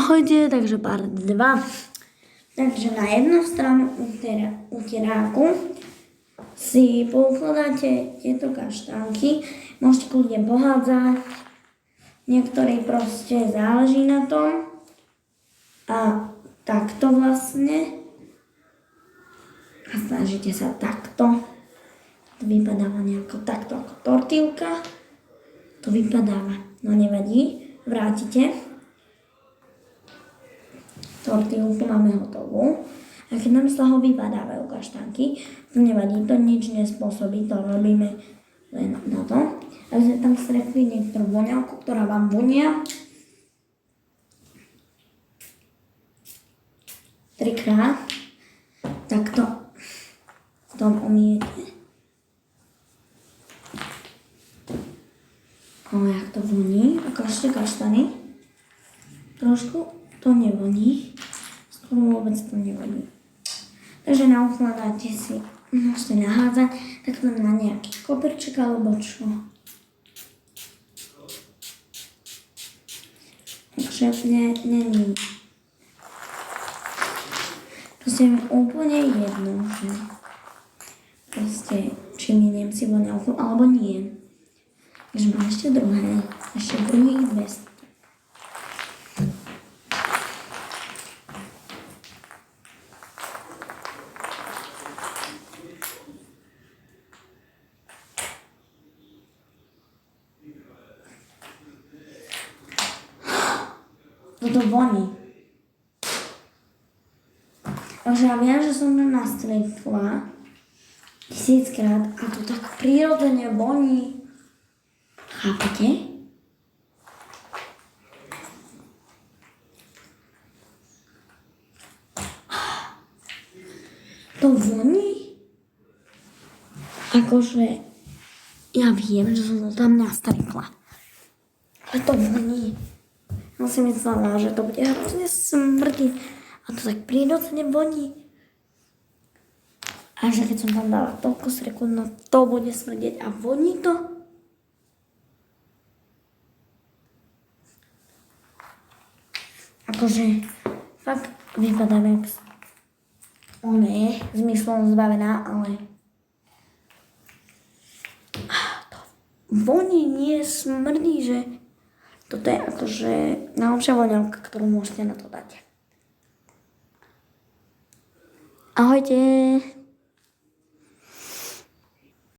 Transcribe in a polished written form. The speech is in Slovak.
Ahojte, takže part 2. Takže na jednu stranu utieráku si poukladáte tieto kaštánky. Môžete kľudne pohádzať. Niektorí proste záleží na tom. A takto vlastne. A snažíte sa takto. To vypadáva nejako takto ako tortilka. To vypadáva. No nevadí. Vrátite. Tortilku máme hotovú. A keď nám z toho vypadávajú kaštánky, to nevadí, to nič nespôsobí, to robíme len na to. Aby sme tam stretli niektorú voňavku, ktorá vám vonia. 3-krát. Takto v tom umiete. Jak to voní. Ukážte kaštany. Trošku to nevoní. Skoro vôbec to nevoní. Takže naukladáte si, môžete nahádzať takto na nejaký koberček alebo čo. Takže není. Proste mi úplne jedno, že proste či miniem si voňavku alebo nie. Takže mám ešte druhých 200. Toto voní. Takže ja viem, že som to nastretla 1000-krát a to tak prirodzene voní. Chápete? To voní? Akože ja viem, že som to tam nastretla. Ale to voní. Ja som myslela, že to bude hrozne smrdiť. A to tak prirodzene voní. A že keď som tam dala toľko sekúnd, no to bude smrdiť a voní to. Akože fakt vypadám jak ona je zmyslom zbavená, ale to voní, nie smrdí, že toto je akože najlepšia voňavka, ktorú môžete na to dať. Ahojte.